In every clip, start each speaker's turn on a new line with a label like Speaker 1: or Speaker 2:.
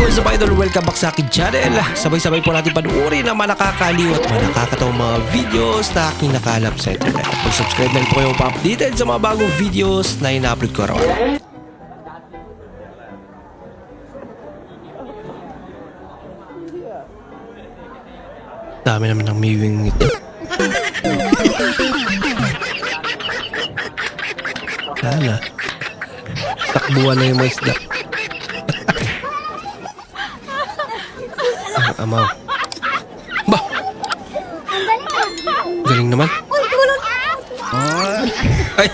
Speaker 1: What's up idol? Welcome back sa akin channel. Sabay-sabay po natin panuorin ang mga nakakaliw at mga nakakatawang mga videos na aking nakalap sa internet. Pag-subscribe na rin po kayo pa-updated sa mga bagong videos na ina-upload ko araw-araw. Dami naman ng miwing ito. Sana. Takbuhan na yung mga isda. Amaw. Bah! Galing naman. Ay!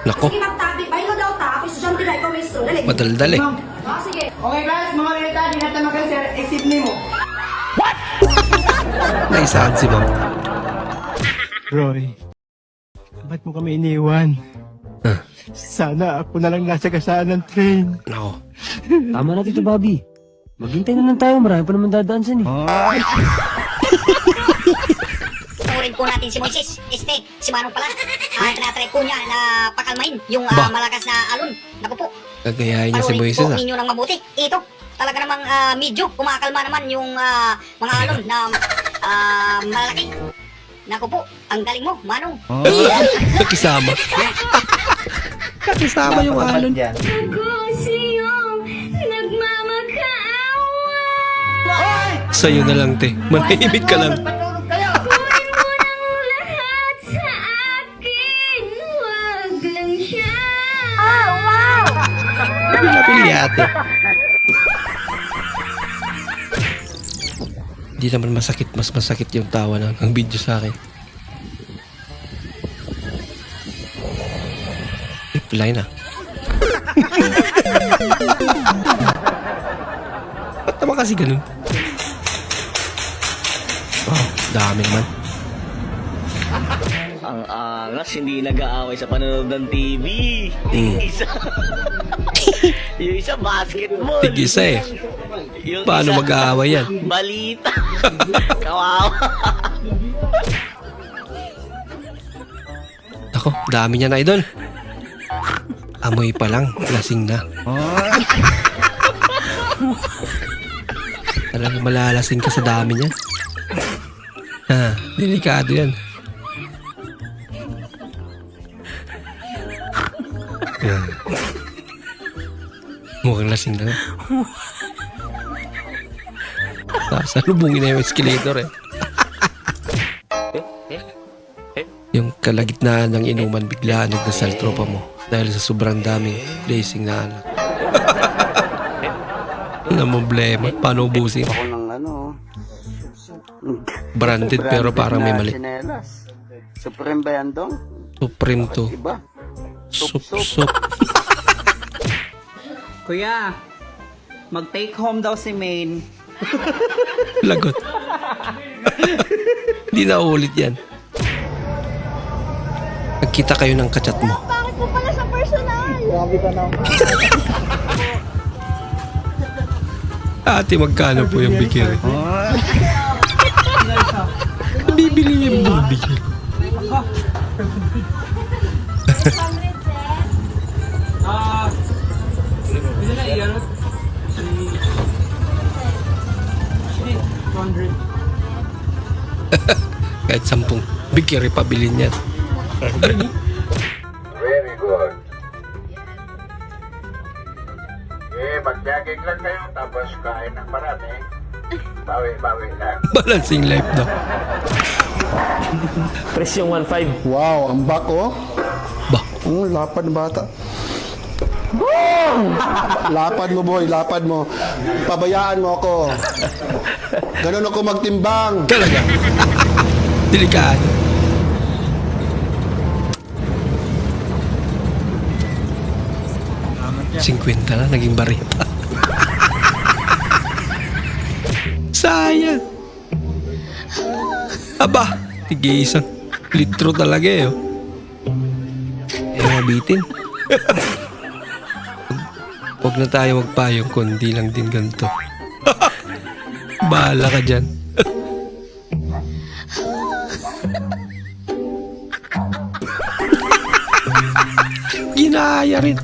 Speaker 1: Nako. Madaldal eh.
Speaker 2: Sige. Okay guys, mga reta, di natin mag-sir, exit name mo. What?
Speaker 1: Naisahan si Ma'am.
Speaker 3: Roy, ba't mo kami iniwan?
Speaker 1: Huh?
Speaker 3: Sana ako na lang nasa gasaan ng train.
Speaker 1: Nako.
Speaker 4: Tama na Tito Bobby. Maghintay na lang tayo, marami pa naman dadaan saan eh.
Speaker 5: Turin po natin si Moises, si Manong pala. Tinatry po niya na pakalmahin yung
Speaker 1: Bah.
Speaker 5: malakas na alon. Naku po,
Speaker 1: Gagayahin niya si
Speaker 5: panurin
Speaker 1: Moises
Speaker 5: po
Speaker 1: ah.
Speaker 5: ninyo ng mabuti. Ito, talaga namang medyo kumakalma naman yung mga alon na malaki. Naku po, ang galing mo, Manong.
Speaker 1: Nakisama. Nakisama yung alon. Sa'yo na lang, te. Manahimik ka lang. Pilyate. Hindi naman masakit. Mas masakit yung tawa ng video sa akin. Reply na. Ba't naman kasi ganun? Oh, dami naman.
Speaker 6: Ang angas, hindi nag-aaway sa panonood ng TV. Yung isa basketball.
Speaker 1: Tig-isa eh.
Speaker 6: Yung
Speaker 1: Paano
Speaker 6: isa,
Speaker 1: mag-aaway yan?
Speaker 6: balita. Kawawa.
Speaker 1: Ako, dami niya na idol. Amoy pa lang, lasing na. Talagang malalasing ka sa dami niya. Delikado yan. Yan. Mukhang lasing na. Salubungin na yung escalator eh. Yung kalagitnaan ng inuman biglaan nagdasal tropa mo dahil sa sobrang daming blazing na anak. Na problema, paano ubusin?
Speaker 7: Ako ng ano.
Speaker 1: Branded pero parang may mali.
Speaker 7: Chinelas. Supreme ba yan dong?
Speaker 1: Supreme to.
Speaker 7: Iba.
Speaker 1: Sup.
Speaker 2: Kuya, mag-take home daw si Maine.
Speaker 1: Lagot. Hindi na ulit yan. Nagkita kayo ng kachat mo.
Speaker 8: Bakit mo pala sa personal?
Speaker 2: Grabe ka na.
Speaker 1: Ate, magkano po yung bikini? Bibili yung bikini.
Speaker 2: Hindi na iyan. 200.
Speaker 1: Kahit 10 bikini pabilin yan.
Speaker 9: Very good. Mag-jogging lang kayo tapos kain ng marami. Bawi-bawi lang.
Speaker 1: Balancing life daw.
Speaker 4: Presyong 1.5.
Speaker 7: Wow, ang bako.
Speaker 1: Ba?
Speaker 7: Lapad na bata. Lapad mo boy, lapad mo. Pabayaan mo ako. Ganun ako magtimbang.
Speaker 1: Talaga. Delikado. $50 na, naging barita. Sayang. Aba, tig-isang litro talaga eh. Oh. Mabitin. Huwag na tayo magpayong kundi lang din ganito. Bahala ka dyan. Ginaya rin.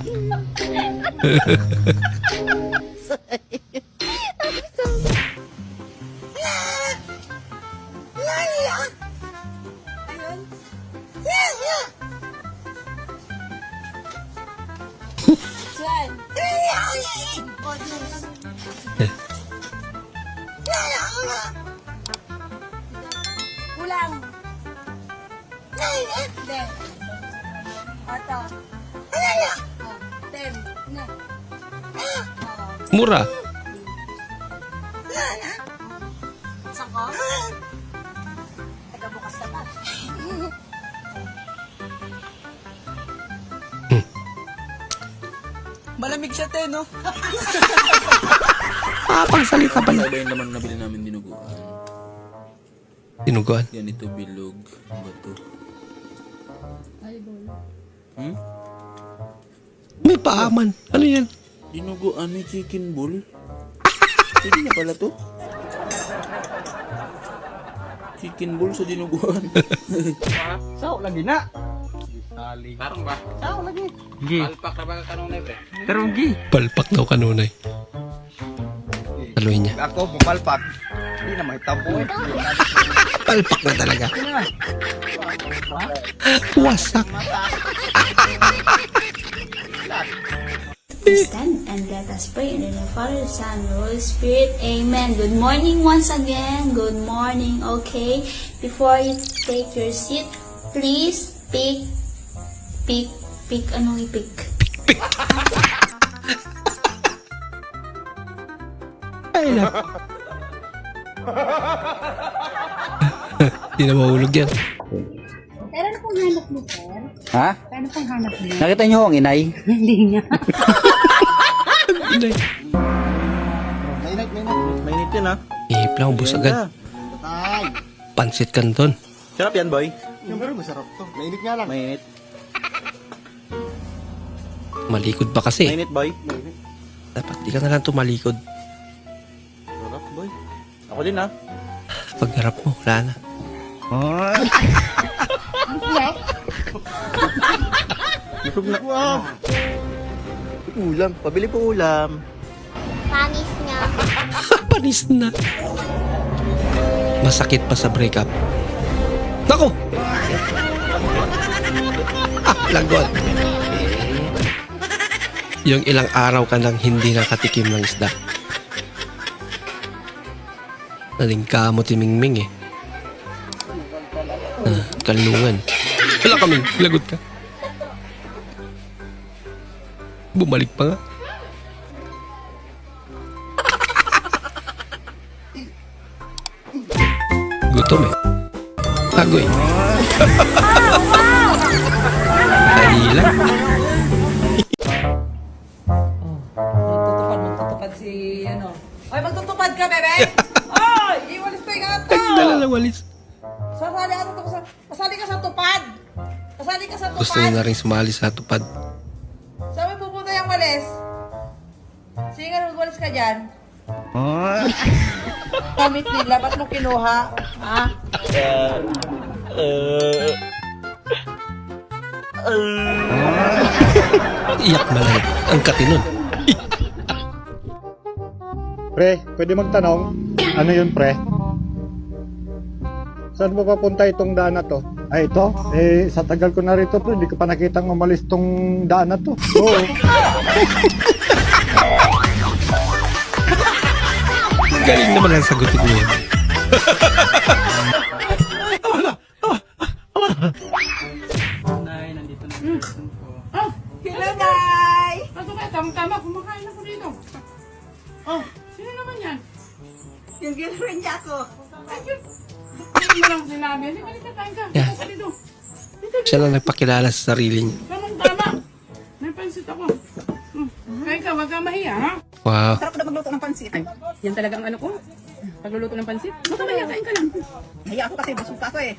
Speaker 8: Ulang. Hindi. Ito. Ten. Na.
Speaker 1: Mura.
Speaker 8: Sako. Taga bukas na ba?
Speaker 2: Malamig siya, te, no?
Speaker 1: Pangsalita pala.
Speaker 10: Iba yung lamang nabili namin dinuguan.
Speaker 1: Tinuguan.
Speaker 10: Ganito bilog. Bato.
Speaker 1: May paaman. Ano yan?
Speaker 10: Dinuguan may chicken ball. Pwede na pala to. Chicken ball sa dinuguan.
Speaker 2: Sao, lagi na.
Speaker 9: Tarong ba?
Speaker 2: Sao, lagi.
Speaker 9: Alpak na ba kanunay, pre?
Speaker 2: Pero gi.
Speaker 1: Palpak daw kanunay. Taluin niya.
Speaker 2: Ako, bupalpak. Hindi na mahitabo eh.
Speaker 1: Palpak na talaga. Wasak.
Speaker 8: Stand and let us pray in the name of the Father, Son, and Holy Spirit. Amen. Good morning once again. Good morning. Okay. Before you take your seat, please pick. Anong i-pick?
Speaker 1: Ay na. Hindi na mahulog yan.
Speaker 8: Pero ano pong hanap mo, sir?
Speaker 2: Ha?
Speaker 8: Ano pong hanap mo?
Speaker 2: Nakita niyo ang inay?
Speaker 8: Hindi nga.
Speaker 1: Inay.
Speaker 2: Mainit yun, ha?
Speaker 1: Ihip lang, ubos agad. Pansit Canton.
Speaker 2: Sarap yan, boy.
Speaker 7: Yung pero masarap to. Mainit nga lang.
Speaker 2: Mainit.
Speaker 1: Malikod pa kasi.
Speaker 2: Mainit, boy.
Speaker 1: Dapat di ka na lang tumalikod.
Speaker 2: Sarap, boy. Ako din, ha?
Speaker 1: Pagharap mo, wala na.
Speaker 2: Busog na. Wow. Ulam. Pabili po ulam.
Speaker 8: Panis nga.
Speaker 1: Panis na. Masakit pa sa breakup. Nako! Lagot. Yung ilang araw ka nang hindi nakatikim ng isda. Naling kamot si Mingming eh. Kalungan. Wala kaming, lagot ka. Bumalik pa nga. Gutom eh. Agoy. Kahilang.
Speaker 11: Magtutupad si ano. Oy, magtutupad ka, bebe! Oy, iwalis ko yung ato!
Speaker 1: Nagdala ng walis.
Speaker 11: Sasali ato to kasali ka sa tupad! Kasali ka sa tupad!
Speaker 1: Gusto niya na rin sumali sa tupad.
Speaker 11: Saan mo pupunta yung walis? Sige nga, magwalis ka dyan. Gamit nila, ba't mo kinuha? Ha?
Speaker 1: Iyak malang ang katinon.
Speaker 3: Pre, pwede magtanong? Ano yun, pre? Saan mo papunta itong daan na to? Ay, ito? Eh, sa tagal ko na rito, pre, hindi ko pa nakitang umalis tong daan na to. Oo.
Speaker 1: Galing naman ang sagutin mo yan.
Speaker 11: Hello, Nay! Ano ba? Tama-tama, kumakain ako dito. Oh, sino naman yan? Yung girlfriend niya ako. Ano mo lang sinabi? Hindi, balik ka, kain ka.
Speaker 1: Yeah.
Speaker 11: Dito, dito.
Speaker 1: Siya lang nagpakilala sa sarili niya.
Speaker 11: Tamang-tama. May pansit ako. Kain ka, wag ka mahiya, ha?
Speaker 1: Wow.
Speaker 11: Sarap na magluto ng pansit. Ay, yan talaga ang ano ko. Pagluluto ng pansit. Huwag ka mahiya, kain ka lang. Mahiya ako kasi busog ako eh.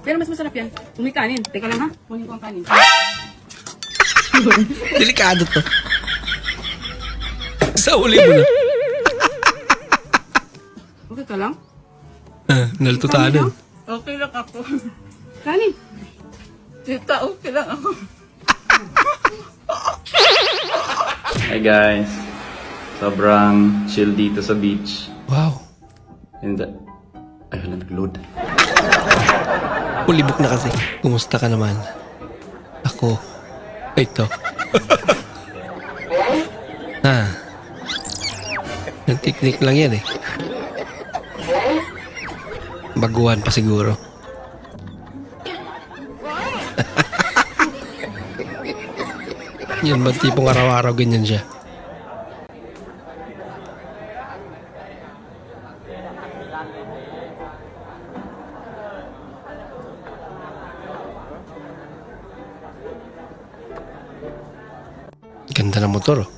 Speaker 11: Pero mas masarap yan. Kung may kanin. Teka lang ha, kunin ko ang kanin.
Speaker 1: Delikado to. Sa uli mo na.
Speaker 11: Okay ka lang?
Speaker 1: Naltutanan.
Speaker 11: Okay lang ako. Kanin. Tita, okay lang ako.
Speaker 10: Hi guys. Sobrang chill dito sa beach.
Speaker 1: Wow.
Speaker 10: And ay, wala nag-load.
Speaker 1: Ulibok na kasi. Kumusta ka naman? Ako. Ito. Yung technique lang yan eh. Baguhan pa siguro. Yan ba tipong araw-araw ganyan siya? Ganda ng motor oh.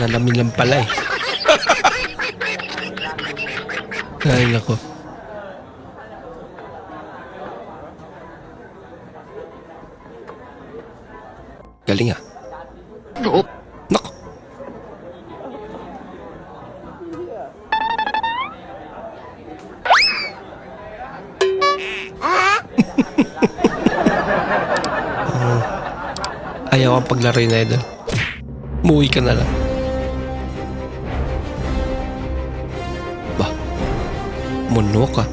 Speaker 1: Nalamin lang pala eh. Ay nako. Galing ah. Nako. Ayaw ang paglaro na idol. Umuwi ka na lang. Bah, muno ka.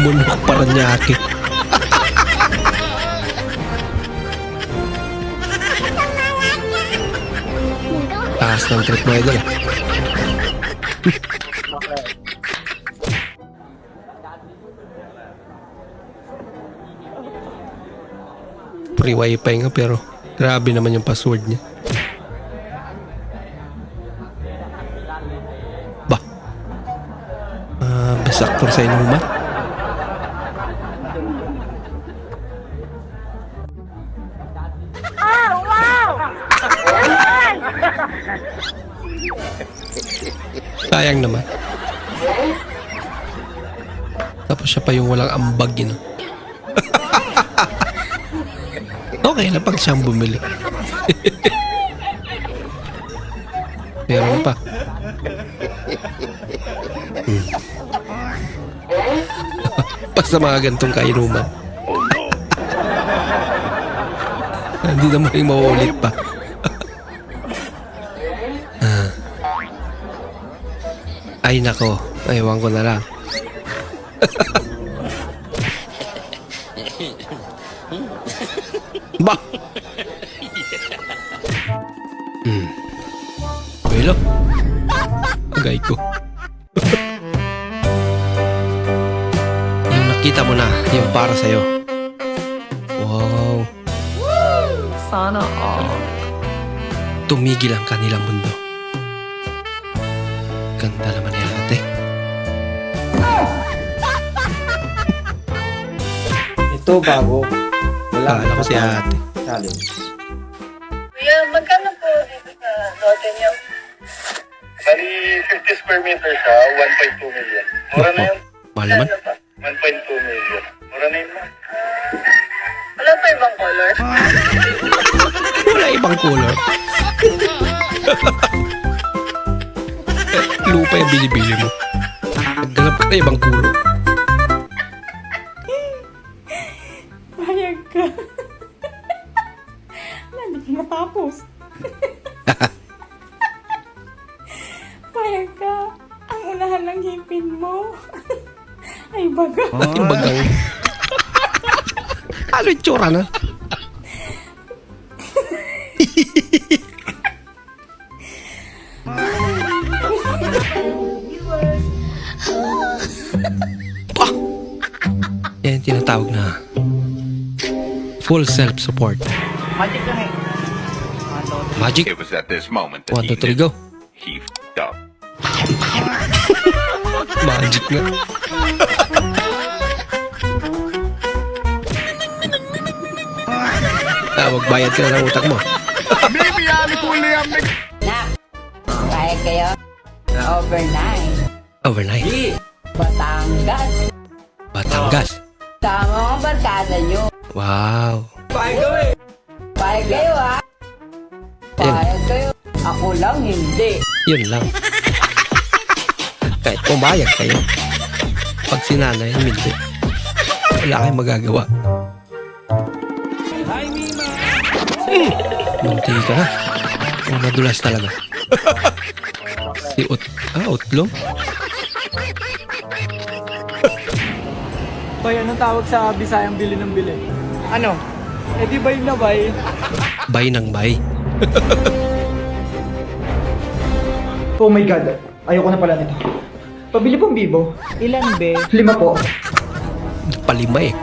Speaker 1: Muno ka para nyaki. Taas ng trip mo idol ah. Free wifi nga pero grabe naman yung password niya. Ba? Best actor sa inuman? Sayang naman. Tapos siya pa yung walang ambag yun. Okay na pag siyang bumili. Meron pa. Basta mga gantong kainuman. Hindi naman yung mauulit pa. Ay nako, ewan ko na lang. Ba? Wala. Agay ko. Yung nakita mo na, yung para sa'yo. Wow.
Speaker 11: Sana all.
Speaker 1: Tumigil ang kanilang mundo. Ganda naman ni ate.
Speaker 4: Ito bago.
Speaker 1: Kala ko si ate.
Speaker 4: Challenge.
Speaker 11: Kuya, magkano po dito sa lote niyo?
Speaker 9: Bali, 50 square meter siya, 1.2 million. Mura na yun.
Speaker 1: Mahal naman.
Speaker 9: 1.2 million. Mura na yun, ma.
Speaker 11: Wala pa ibang color?
Speaker 1: Wala ibang color. Lupa yung binibili mo. Nagganap ka na ibang kulay.
Speaker 11: Payag ka. Hindi ko matapos. Payag ka. Ang unahan ng hipin mo. Ay, baga.
Speaker 1: Yung bagang. Ano yung tsura na? Yan yung tinatawag na full self-support.
Speaker 2: Magic lang eh.
Speaker 1: Magic.
Speaker 9: It was at this moment
Speaker 1: 1, 2, 3, go.
Speaker 9: he f***ed up.
Speaker 1: Magic nga. Magbayad ka na ng utak mo.
Speaker 5: Payag kayo? Overnight.
Speaker 1: Overnight.
Speaker 11: Batangas.
Speaker 1: Batangas.
Speaker 11: Tama ang barkada nyo.
Speaker 1: Wow.
Speaker 11: Payag kayo ha. Payag kayo. Ako lang hindi.
Speaker 1: Yun lang. Kahit pumayag kayo. Pag sinanay, hindi. Wala kayong magagawa. Munti ka na. Madulas talaga. Si Utlong?
Speaker 2: Bay, anong tawag sa Bisayang bili ng bili? Ano? Eh di bay na bay.
Speaker 1: Bay ng bay.
Speaker 2: Oh my God. Ayoko na pala nito. Pabili pong bibo. Ilan be? 5 po.
Speaker 1: Palima eh.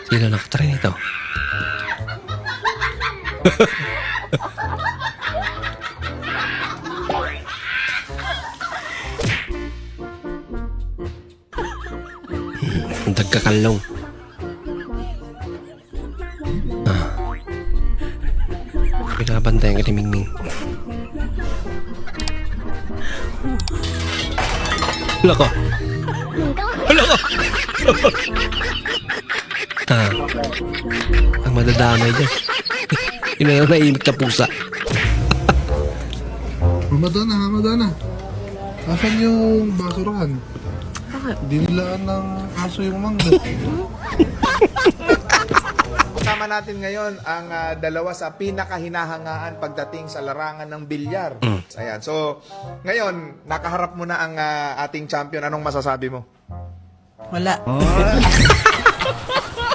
Speaker 1: Sino nakatry nito? Ang dagkakalong. Pinabantayan ka ni Mingming. Wala ka. Wala ka. Ang madadamay dyan. Yun na yung naimik na pusa.
Speaker 7: Madonna. Asan yung basurahan? Dinilaan ng aso yung mangga.
Speaker 12: Kasama natin ngayon ang dalawa sa pinakahinahangaan pagdating sa larangan ng bilyar. Ayan. So, ngayon, nakaharap mo na ang ating champion. Anong masasabi mo?
Speaker 11: Wala.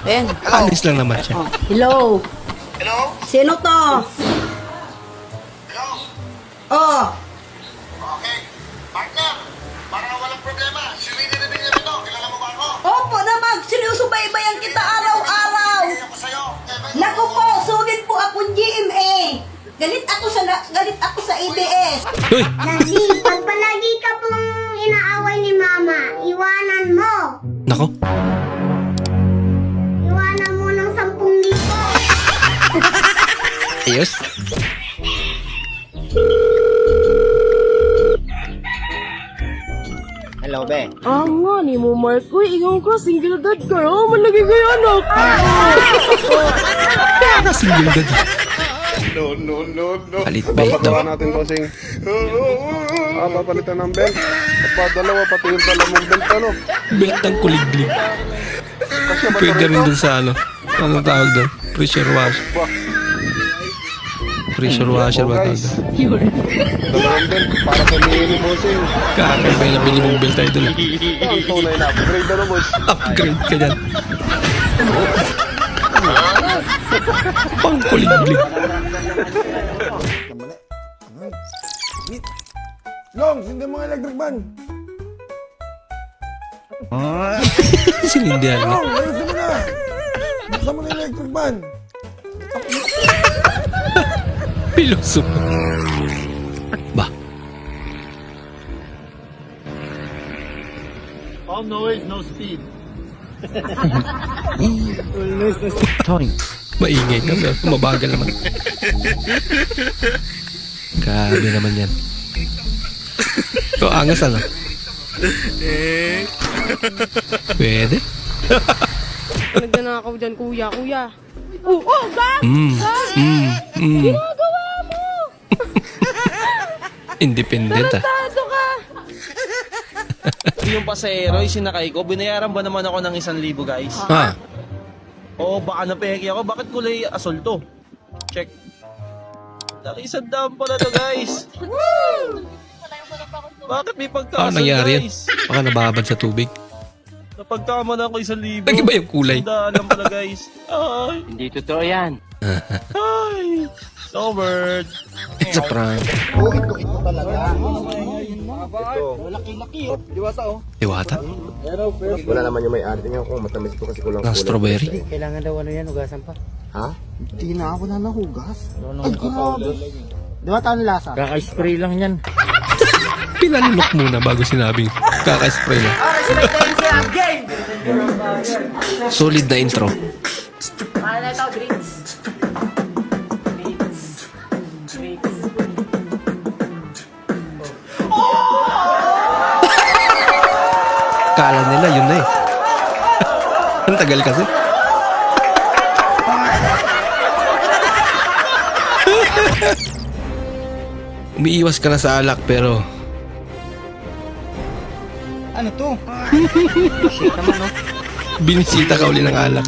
Speaker 11: Ben.
Speaker 1: Alis lang naman siya.
Speaker 11: Hello.
Speaker 12: Hello?
Speaker 11: Sino to?
Speaker 12: Hello?
Speaker 11: Oh.
Speaker 12: Okay. Partner, para walang problema. Si Winnie na ito. Kilala mo ba ako?
Speaker 11: Opo naman. Sinusubaybayan kita araw-araw.
Speaker 12: Ako sa'yo.
Speaker 11: Naku po, sugid po akong GMA. Galit ako sa ABS.
Speaker 1: Uy!
Speaker 8: Daddy, pag palagi ka pong inaaway ni Mama, iwanan mo.
Speaker 1: Nako.
Speaker 8: Iwanan mo ng 10,000.
Speaker 1: Ayos.
Speaker 2: Hello, be.
Speaker 11: Ah nga, ni mo Mark. Uy, ikaw ka, single dad ka. Oh, malagi kayo anak.
Speaker 1: Kaya single dad.
Speaker 7: No.
Speaker 1: Palit-bait daw.
Speaker 7: natin, bossing. Papalitan ng belt. Dalawa, pati yung dalamong belt, ano?
Speaker 1: Belt ng kuliglig. Pwede rin dun sa ano. Anong tawag doon? Pressure washer. Pressure washer ba tawag doon?
Speaker 7: Dalawang belt, para sa mini, bossing.
Speaker 1: Kakaiba yung nabili mong belt idol.
Speaker 7: Ang tunay na upgrade na, boss.
Speaker 1: Upgrade ka dyan. Pang kuliglig.
Speaker 7: Long, hindi mo electric ban.
Speaker 1: Sinindihan nga.
Speaker 7: Long, ayusin mo na. Buksan mo na electric ban.
Speaker 1: Piloso. Ba?
Speaker 7: All noise, no speed.
Speaker 4: Tony.
Speaker 1: Maingay ka pero mabagal naman. Grabe naman yan. So, angas ano? Pwede?
Speaker 11: Nagdanakaw dyan, kuya. Oh, gas! Ginagawa mo!
Speaker 1: Independent ah.
Speaker 11: Tado ka!
Speaker 6: Yung pasahero, yung sinakay ko, binayaran ba naman ako ng 1,000 guys?
Speaker 1: Ah,
Speaker 6: Oo, baka napeki ako. Bakit kulay asol to? Check. Laki 100 pala to, guys. Bakit may
Speaker 1: ano
Speaker 6: pagkaasol,
Speaker 1: nangyari yan?
Speaker 6: guys?
Speaker 1: Baka nababad sa tubig.
Speaker 6: Napagkamalan ko 1,000.
Speaker 1: Nag-iba yung kulay.
Speaker 6: 100 lang pala, guys. Ay,
Speaker 4: Hindi totoo yan.
Speaker 6: ay. Snowbird.
Speaker 1: It's a prank. Diwata?
Speaker 7: Wala naman yung may arte niya kung matamis ko kasi kulang
Speaker 1: Ng strawberry?
Speaker 2: Kailangan daw ano yan, hugasan pa.
Speaker 7: Ha? Hindi na ako na nahugas.
Speaker 2: Ay, grabe. Di ba tayo lasa? Kaka-spray lang yan.
Speaker 1: Pinalunok muna bago sinabing kaka-spray lang. Solid na intro.
Speaker 11: Ano na ito, drinks?
Speaker 1: Kala nila yun na eh. Ang tagal kasi. Umiiwas ka na sa alak pero
Speaker 2: Ano to?
Speaker 1: binisita ka uli ng alak.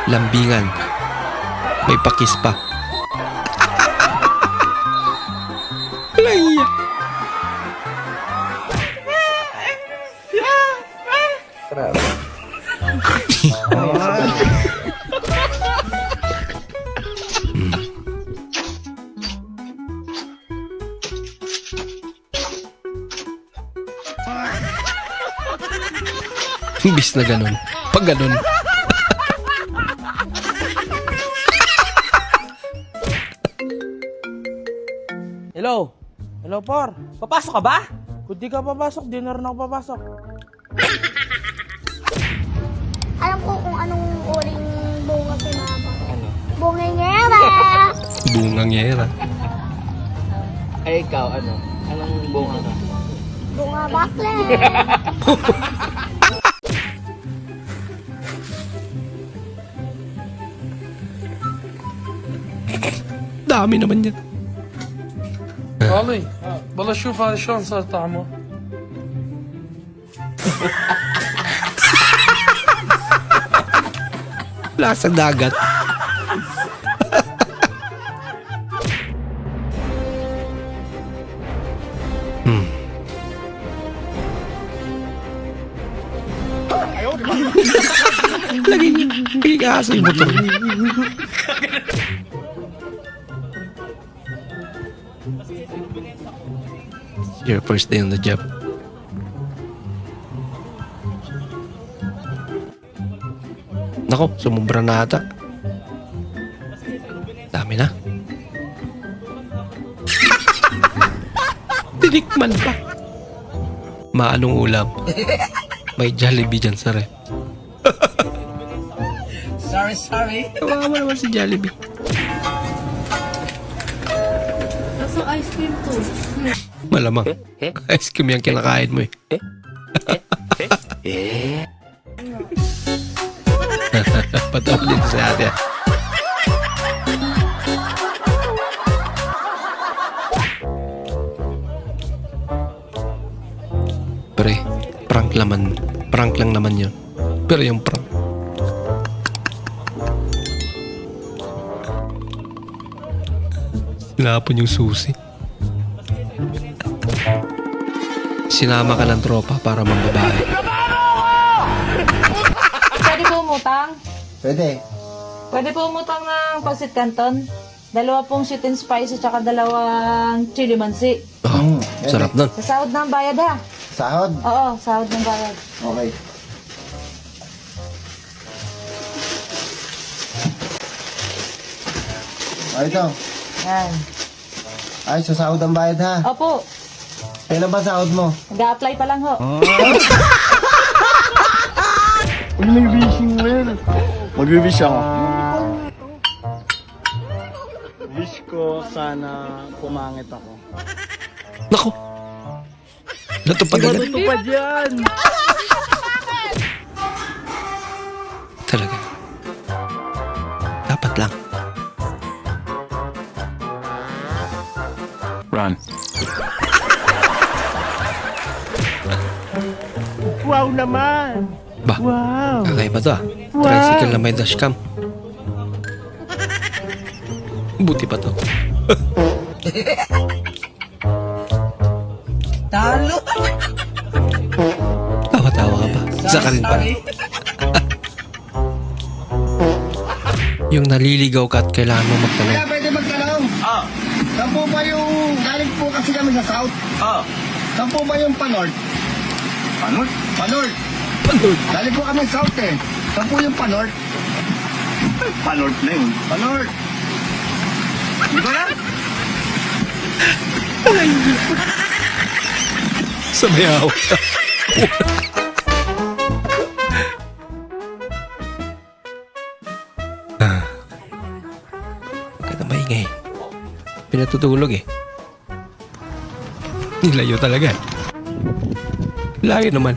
Speaker 1: Lambingan. May pakis pa. Laya. Imbis na ganun. Pag ganun.
Speaker 11: Hello? Hello, Por. Papasok ka ba? Kung di ka papasok, di na rin ako papasok.
Speaker 8: Alam ko kung anong uring bunga pinapa. Ano? Bungangera!
Speaker 1: Bungangera.
Speaker 11: Ay, ikaw, ano? Anong bunga ka?
Speaker 8: Bunga bakle!
Speaker 1: Dami naman yan.
Speaker 11: والله والله شوف هذا شلون صار طعمه.
Speaker 1: Lasa dagat. Lagi aso yung motor. Your first day on the job. Nako, sumubra na ata. Dami na. Tinikman pa. Maanong ulam? May Jollibee dyan sa ref.
Speaker 11: Sorry.
Speaker 1: Kawawa naman si Jollibee.
Speaker 8: Kaso ice cream to.
Speaker 1: Malamang. Ice cream yung kinakain mo eh. Patawag dito sa ate. Pre, prank lang naman yun. Pero yung prank. Sinapon yung susi. Sinama ka ng tropa para mambabae.
Speaker 13: Pwede po umutang?
Speaker 2: Pwede.
Speaker 13: Pwede po umutang ng Pancit Canton. 2 pong sweet and spicy tsaka 2 chili mansi.
Speaker 1: Oh, sarap nun.
Speaker 13: Sa sahod ng bayad ha?
Speaker 2: Sahod?
Speaker 13: Oo, sahod ng bayad.
Speaker 2: Okay. Ay, ito.
Speaker 13: Yan.
Speaker 2: Ay, sa sahod ang bayad ha.
Speaker 13: Opo,
Speaker 2: Kailan ba sahod mo?
Speaker 13: nag-a-apply pa lang ho.
Speaker 3: Huwag may wishing mo yan. Mag-wish ako. Wish ko sana pumangit ako.
Speaker 1: Nako. Natupad agad.
Speaker 3: Matutupad yan!
Speaker 1: Talaga. Dapat lang.
Speaker 10: Run.
Speaker 3: Wow naman!
Speaker 1: Ba,
Speaker 3: Wow!
Speaker 1: kakaiba to ah. Tricycle na may dashcam. Buti pa to.
Speaker 11: Talo!
Speaker 1: Tawa-tawa ka pa. Isa ka rin pala. Yung naliligaw ka at kailangan mo magtanong.
Speaker 2: Pwede magtanong? Saan po ba yung... Galing po kasi kami sa South. Saan po ba yung Panord? Panord? Panord.
Speaker 1: Panord.
Speaker 2: Galing po kami sa South eh. Saan po yung Panord? Panord na yun. Panord. Di ba na?
Speaker 1: Sabayaw. Kaya maingay. Pinatutulog eh. Nilayo talaga. Layo naman.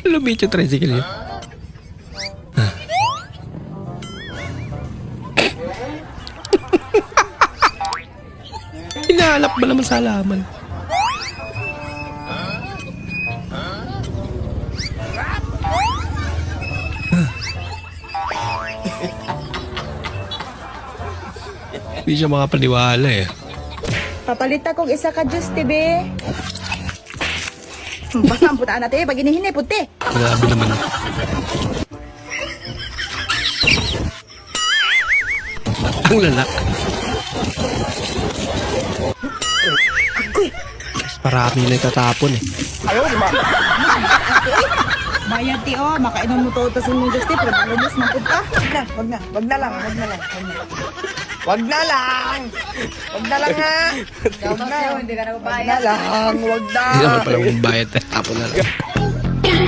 Speaker 1: Lumit yung tricycle yun. Hinahanap ba naman sa halaman? Hindi siya makapaniwala eh.
Speaker 13: Papalita kong isa ka juice, tibe. Basta ang putaan natin, pag inihinay, puti.
Speaker 1: Grabe naman. Ang lalak. Parami na itatapon eh.
Speaker 13: Bayad ti, oh. Makainom mo to sa inyong juice, pero malubos na puta. Wag na lang nga. Hindi ka na mabayad.
Speaker 1: Hindi naman pala magbayad eh. Tapon na lang.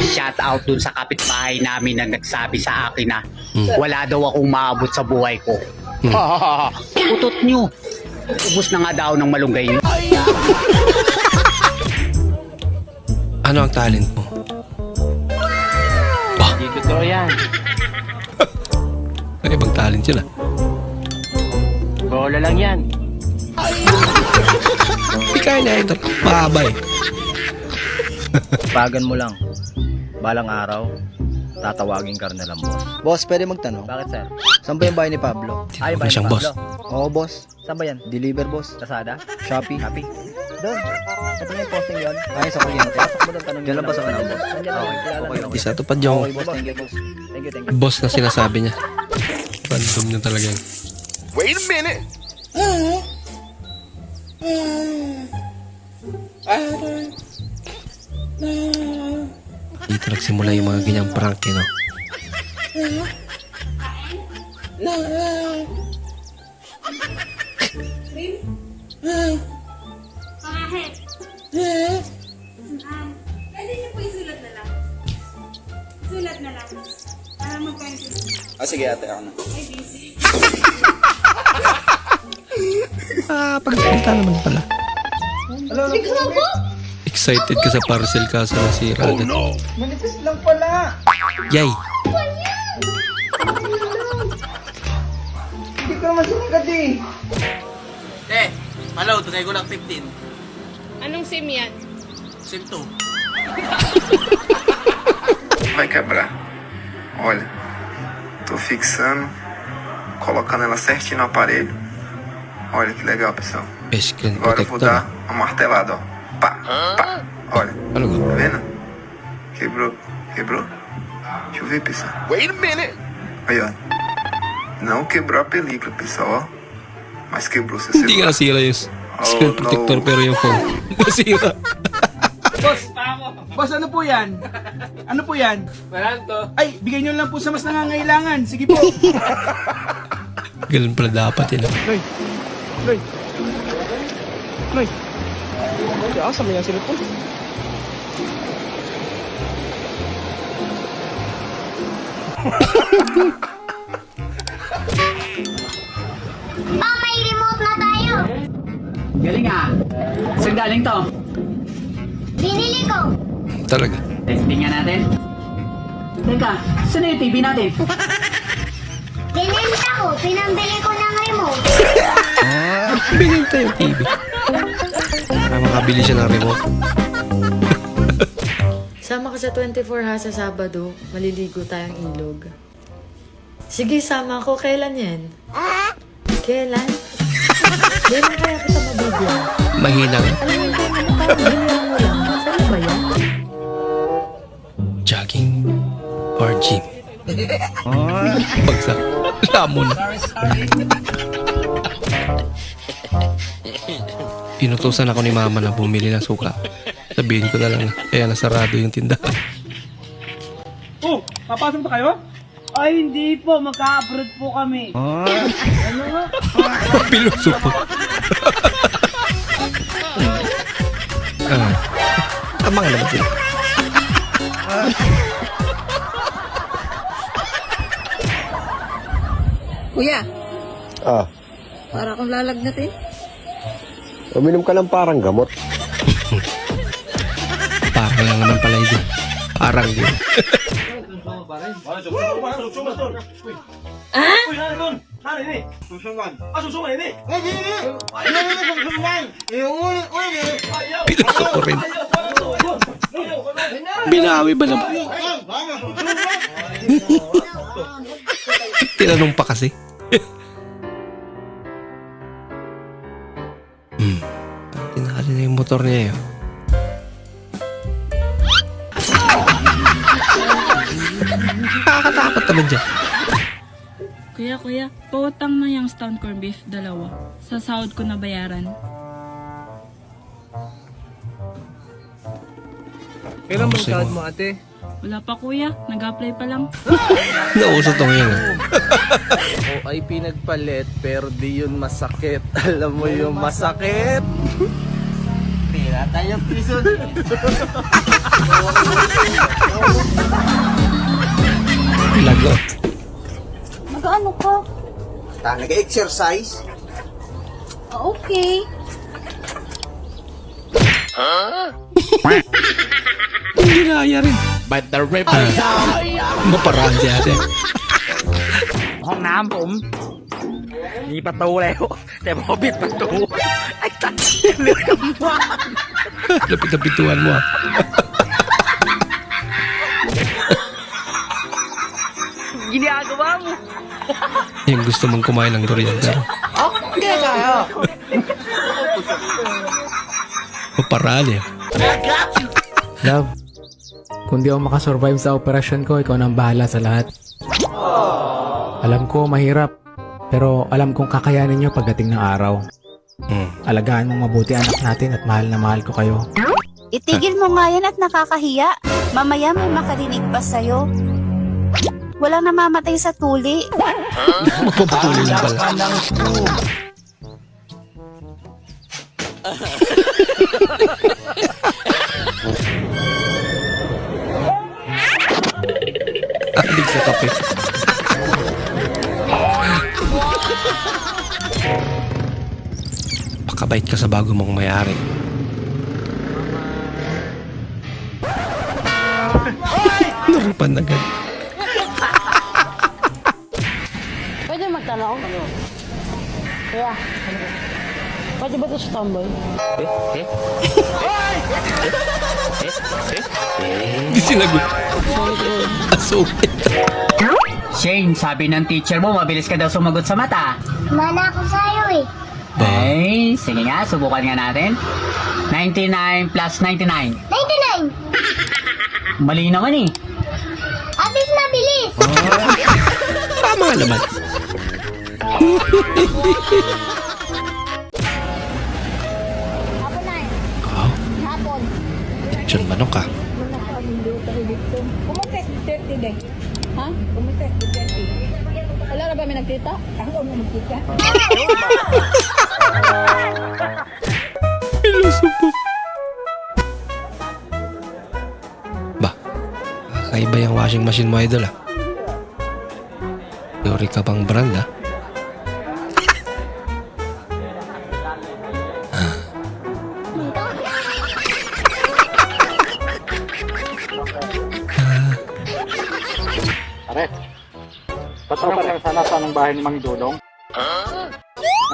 Speaker 14: Shout out dun sa kapitbahay namin na nagsabi sa akin na wala daw akong maabot sa buhay ko. Utot nyo. Ubus na nga daw ng malunggay nyo.
Speaker 1: Ano ang talent mo?
Speaker 14: Hindi totoo yan.
Speaker 1: May ibang talent yun ah.
Speaker 14: Bola lang yan.
Speaker 1: Hindi kaya na ito. Mahaba eh.
Speaker 6: Pagan mo lang. Balang araw, tatawagin ka rin na lang, boss.
Speaker 2: Boss, pwede magtanong?
Speaker 6: Bakit, sir?
Speaker 2: Saan ba yung bahay ni Pablo?
Speaker 1: Ay, ba siyang boss?
Speaker 2: Oo, boss.
Speaker 6: Saan ba yan?
Speaker 2: Deliver, boss.
Speaker 6: Lazada?
Speaker 2: Shopee.
Speaker 6: Happy? Doon. Ito na yung posting yun.
Speaker 2: Ay, sa kuryente.
Speaker 6: Pasok mo doon, tanong
Speaker 2: Diyan lang ba sa kanal, boss?
Speaker 6: Nandiyan lang. Kilala mo.
Speaker 1: Isa to pa yung
Speaker 2: Okay, boss. Thank you, boss.
Speaker 6: Thank you.
Speaker 1: boss na sinasabi niya. Random niya talaga yun.
Speaker 9: Wait a minute.
Speaker 1: Dito nagsimula yung mga ganyang prank eh, no?
Speaker 11: Pwede niyo po isulat na lang. Sulat na lang. Para magkain.
Speaker 2: Sige, ate. Ako na.
Speaker 11: Ay, busy.
Speaker 1: Pagpunta naman pala. Excited ka sa parcel kaso nasira agad.
Speaker 2: Manipis lang pala.
Speaker 1: Yay!
Speaker 2: Hindi ko naman sinagad eh.
Speaker 6: Hello, tunay ko lang 15.
Speaker 11: Anong SIM yan?
Speaker 6: SIM 2.
Speaker 9: Vai quebrar. Olha, tô fixando, colocando ela certinho no aparelho. Olha que legal, pessoal.
Speaker 1: Best screen
Speaker 9: Agora eu vou
Speaker 1: protector.
Speaker 9: dar uma martelada, ó. Pá, pá. Olha,
Speaker 1: Ano
Speaker 9: tá
Speaker 1: ba?
Speaker 9: vendo? Quebrou, quebrou. Deixa eu ver, pessoal. Wait a minute. Aí, ó. Não quebrou a película, pessoal, ó. Mas quebrou seu
Speaker 1: Hindi
Speaker 9: celular.
Speaker 1: nga nasira yung screen protector pero yung phone nasira.
Speaker 11: Boss, ano po yan? Ano po yan? Maranto. Ay, bigay nyo lang po sa mas nangangailangan. Sige po.
Speaker 1: Ganun pala dapat yun.
Speaker 2: Asa mo yung cellphone?
Speaker 5: May remote na tayo.
Speaker 14: Galing ah. Saan galing to?
Speaker 5: Binili ko.
Speaker 1: Talaga.
Speaker 14: Testing nga natin. Teka, saan na yung TV natin?
Speaker 5: Binenta ko. Pinambili ko ng remote.
Speaker 1: Binenta yung TV. Para makabili siya ng remote.
Speaker 13: Sama ka sa 24 ha sa Sabado. Maliligo tayong ilog. Sige, sama ako. Kailan yan? Kailan? Kailan kaya kita mabibigyan?
Speaker 1: Mahinang
Speaker 13: Alam mo yung mukha mo, hinirang mo lang. Saan ba yan?
Speaker 1: jogging or gym. Bagsak. Lamon. Inutusan ako ni mama na bumili ng suka. Sabihin ko na lang, kaya nasarado yung tindahan.
Speaker 11: Oh, papasok na kayo? Ay, hindi po. Magka-abroad po kami. Ano nga?
Speaker 1: Piloso po. Tama nga naman sila.
Speaker 15: Kuya,
Speaker 7: Ah,
Speaker 15: para akong lalagnatin.
Speaker 7: uminom ka ng parang gamot.
Speaker 1: Parang lang naman pala ito. Parang din. Piloso ko rin. Binawi ba naman? Tinanong pa kasi. Tinakali na yung motor niya yun. Nakakatakot naman dyan.
Speaker 16: Kuya, pautang na yung stone corned beef, 2. Sa sahod ko na bayaran.
Speaker 1: Kailan ba sahod mo,
Speaker 6: ate?
Speaker 16: Wala pa kuya, nag-apply pa lang.
Speaker 1: Nauso to ngayon.
Speaker 6: O ay pinagpalit pero di yun masakit. Alam mo yung masakit? Tira tayo prison.
Speaker 1: Lagot.
Speaker 15: Mag-ano ka?
Speaker 2: Nag-exercise?
Speaker 15: Okay.
Speaker 1: Hindi na kaya rin.
Speaker 6: But the rip
Speaker 1: Maparaan si ate.
Speaker 14: ห้องน้ำผม มีประตูแล้ว แต่พอปิดประตู ไอ้ตัดเลือดกำว่า
Speaker 1: Lapit na pintuan mo.
Speaker 14: Ginagawa mo.
Speaker 1: Yung gusto mong kumain ng durian pero
Speaker 15: Okay kayo.
Speaker 1: maparaan eh.
Speaker 17: Love, kung di ako makasurvive sa operasyon ko, ikaw nang bahala sa lahat. Alam ko, mahirap. Pero alam kong kakayanin nyo pagdating ng araw. Alagaan mong mabuti anak natin at mahal na mahal ko kayo.
Speaker 15: Itigil mo nga yan at nakakahiya. Mamaya may makarinig pa sa'yo. Walang namamatay sa tuli.
Speaker 1: Mapapatuloy lang pala. Adik sa kape. Pakabait ka sa bago mong mayari. Naripan agad.
Speaker 18: Pwede magtanong? Kuya, pwede ba ito sa tomboy?
Speaker 1: Hindi sinagot. Asumit.
Speaker 14: Shane, sabi ng teacher mo, mabilis ka daw sumagot sa mata.
Speaker 19: Mana ako sa'yo eh.
Speaker 14: Ay, sige nga, subukan nga natin. 99 plus 99.
Speaker 19: 99!
Speaker 14: Mali naman eh.
Speaker 19: Abis mabilis!
Speaker 1: Tama nga naman.
Speaker 19: Hapon na eh.
Speaker 1: Wow,
Speaker 19: Hapon.
Speaker 1: lechon manok ka.
Speaker 18: Kumusta 30 day? Ha? Kumusta 30? Wala na ba may nagkita? Ako may nagkita.
Speaker 1: Piloso po. Ba, kakaiba yung washing machine mo, idol ah. Yori ka pang brand ah.
Speaker 3: Pare, totoo pa rin sana saan ang bahay ni Mang Dudong?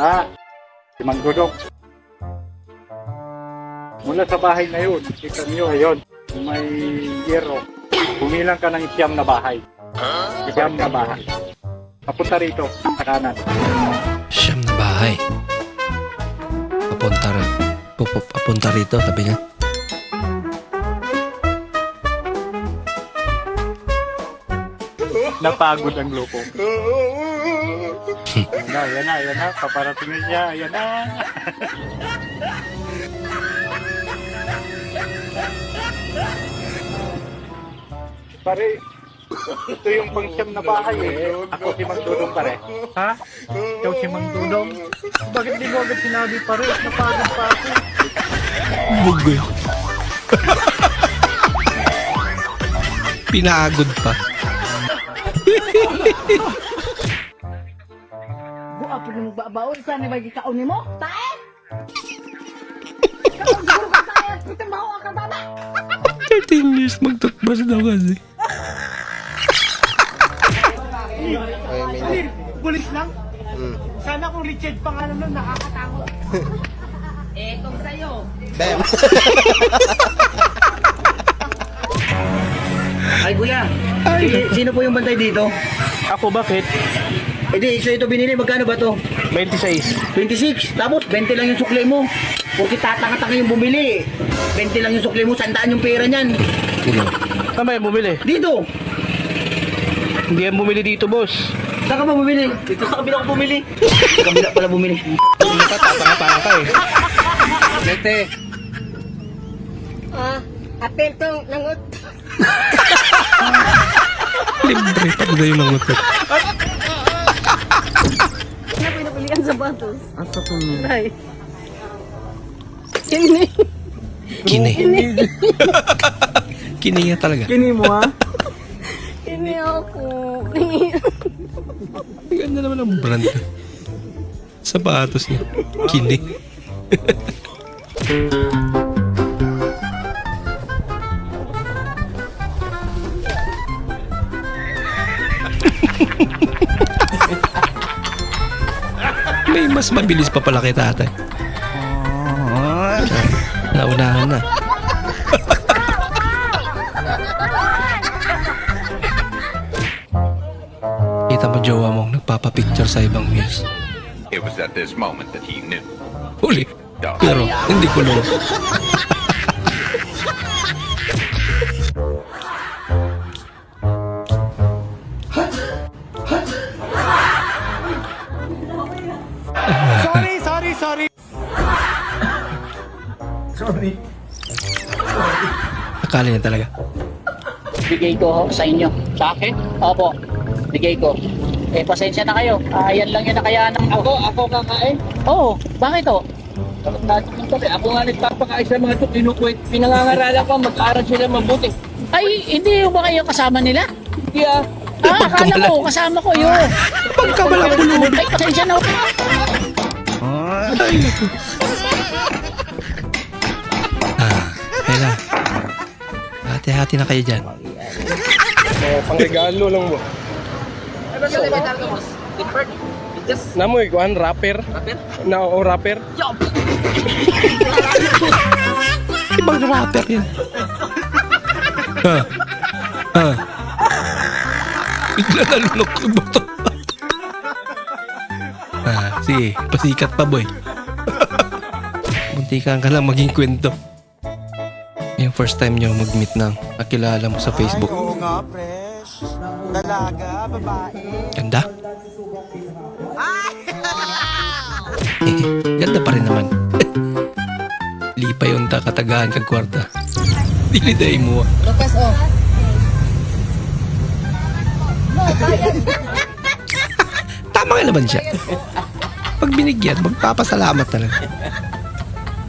Speaker 3: Ha? Si Mang Dudong. Mula sa bahay na yun, kita niyo ayun, may yero. Bumilang ka ng siyam na bahay. Siyam na bahay. Papunta rito, sa kanan.
Speaker 1: Siyam na bahay. Papunta rito, sabi niya.
Speaker 3: Napagod ang lupong. Yan na, paparating na siya, yan na. Pare, Ito yung pangsyam na bahay eh. Ako si Mang Dudong pare. Ha? Ikaw si Mang Dudong? Bakit di mo agad sinabi pare? Napagod pa ako.
Speaker 1: Bugoy. Pinagod pa.
Speaker 18: Buka po nung babaon. Saan ba gikaon mo? Tae? Ito baho ka baba.
Speaker 1: 13 years magtutbas daw kasi.
Speaker 3: Pulis lang? Sana kung Richard pangalan nun, nakakatakot.
Speaker 18: Kung sa'yo.
Speaker 2: Bam. Ay kuya, sino po yung bantay dito?
Speaker 3: Ako, bakit?
Speaker 2: So ito binili, magkano ba to?
Speaker 3: 26.
Speaker 2: 26, tapos 20 lang yung sukli mo. Porque tatanga-tanga yung bumili. 20 lang yung sukli mo, 100 yung pera niyan.
Speaker 3: Saan ba yung bumili?
Speaker 2: Dito.
Speaker 3: Hindi yan bumili dito, boss.
Speaker 2: Saan ka ba bumili? Dito sa kabila ko bumili. Sa kabila pala bumili.
Speaker 3: Tatanga-tanga ka eh.
Speaker 2: Nete.
Speaker 18: Apel tong langot.
Speaker 1: Libre pa na yung nangutot.
Speaker 18: Ano pinapilian sa batos?
Speaker 2: Asa po niya?
Speaker 18: Ay. Kini.
Speaker 1: Kini. Kini nga talaga.
Speaker 2: Kini mo ha?
Speaker 18: Kini ako.
Speaker 1: Ang ganda naman ang brand. Sapatos niya. Kini. May mas mabilis pa pala kay tatay. Naunahan na. Kita mo jowa mong nagpapapicture sa ibang views.
Speaker 20: It was at this moment that he knew.
Speaker 1: Huli. Pero hindi ko lang.
Speaker 3: Sorry.
Speaker 1: Akala niya talaga.
Speaker 14: Bigay ko sa inyo. Sa akin? Opo. Bigay ko. Pasensya na kayo. Yan lang yung nakayanan ko. Ako kakain? Oo. Bakit to? Ako nga nagpapakain sa mga ito. Pinangangaralan ko. Mag-aaral sila mabuti. Ay, hindi ba kayo kasama nila? Hindi akala ko. Kasama ko yun.
Speaker 1: Pagkabalang bulungan.
Speaker 14: Ay, pasensya na.
Speaker 1: Ay, naku. Kaya hati-hati na kayo dyan.
Speaker 3: Pangregalo lang mo. Namoy, kuhan, rapper. Rapper?
Speaker 1: Ibang rapper yun. Bigla nalunok yung buto. Sige, pasikat pa boy. Muntikan ka lang maging kwento. Yung first time nyo mag-meet ng nakilala mo sa Facebook.
Speaker 10: Oo nga, fresh. Dalaga, babae.
Speaker 1: Ganda? Ganda pa rin naman. Lipa yung katagahan kag kwarta. Diliday mo.
Speaker 18: Lukas oh.
Speaker 1: Tama nga naman siya. Pag binigyan, magpapasalamat talaga.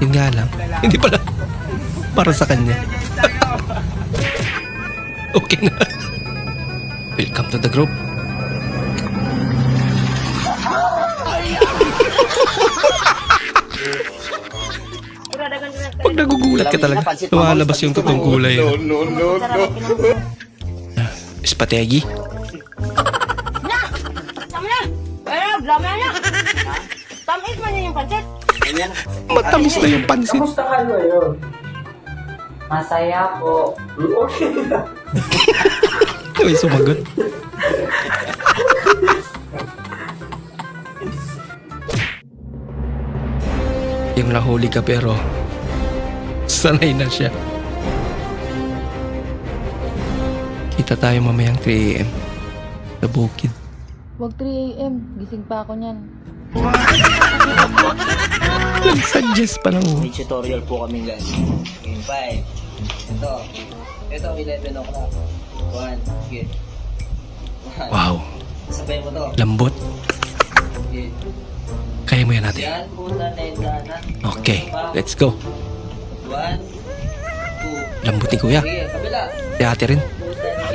Speaker 1: Yun nga lang, hindi pala para sa kanya. Okay na. Welcome to the group. Pag nagugulat ka talaga, lumalabas yung totoong kulay.
Speaker 12: No.
Speaker 1: Spategi?
Speaker 18: Tamis man yung pansit.
Speaker 1: Matamis na yung pansit.
Speaker 2: Kamusta ka ngayon?
Speaker 18: Masaya po.
Speaker 2: Okay na.
Speaker 1: Ay, sumagot. Yung nahuli ka pero sanay na siya. Kita tayo mamayang 3 AM sa bukid.
Speaker 13: Wag 3 AM, gising pa ako niyan.
Speaker 1: Nag-suggest pa lang.
Speaker 2: May tutorial po kami guys. In 5. Ito 11 o'clock. 1, sige.
Speaker 1: Wow. Lambot. Kaya mo yan natin. Okay, let's go. Lambot ni kuya. Si ate rin.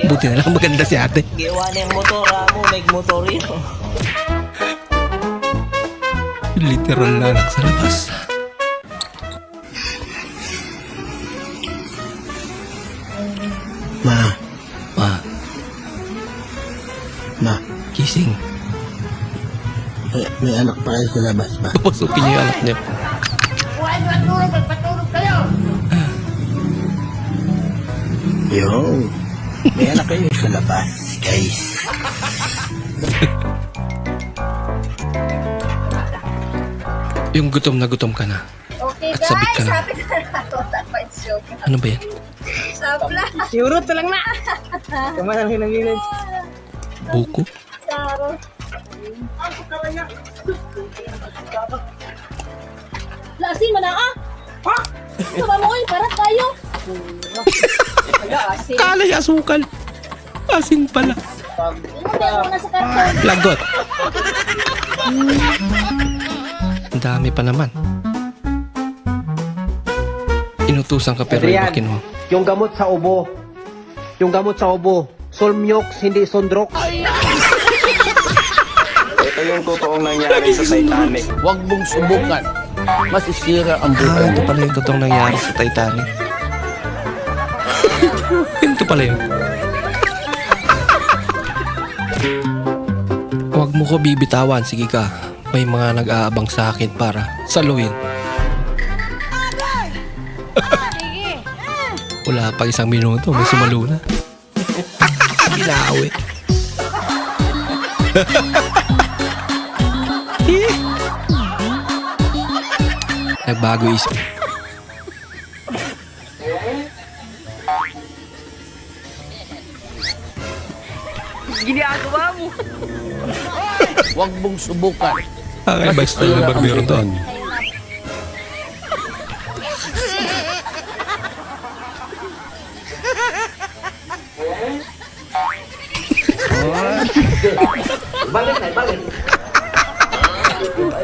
Speaker 1: Buti na lang maganda si ate.
Speaker 6: Gawa na yung motor mo, may motor yun.
Speaker 1: Literal na anak sa labas.
Speaker 2: Ma. Ma.
Speaker 1: Kising.
Speaker 2: May anak pa kayo sa labas ba?
Speaker 1: Papasukin niyo yung anak niya.
Speaker 11: Huwag matulog, magpatulog kayo!
Speaker 2: Yo. May anak kayo sa labas, guys.
Speaker 1: Yung gutom na gutom ka na.
Speaker 19: Okay
Speaker 1: At sabik ka
Speaker 19: guys,
Speaker 1: na.
Speaker 19: sabi ko na ako. Tapos joke.
Speaker 1: Ano ba yan?
Speaker 19: Sabla.
Speaker 6: Siurot lang na. Kamalang hinangilin.
Speaker 1: Buko?
Speaker 19: Saro. Lasin mo na ah! Ha? Sama mo kayo, para tayo. Asin.
Speaker 1: Kalay asukal. Asin pala.
Speaker 19: Ilagay mo na sa karton.
Speaker 1: Lagot. Ang dami pa naman. Inutusan ka pero iba kinuha.
Speaker 6: Yung gamot sa ubo. Yung gamot sa ubo. Solmyox, hindi sondrok.
Speaker 21: Ito yung totoong nangyari sa Titanic.
Speaker 6: Huwag mong subukan. Masisira ang buhay.
Speaker 1: Ito pala yung totoong nangyari sa Titanic. Ito pala yun. Huwag mo ko bibitawan. Sige ka. May mga nag-aabang sa akin para saluhin. Wala pa isang minuto. May sumalo na. Binawi. Nagbago isip.
Speaker 6: Ginagawa mo. Huwag mong subukan.
Speaker 1: Ay, ba style na barbero to?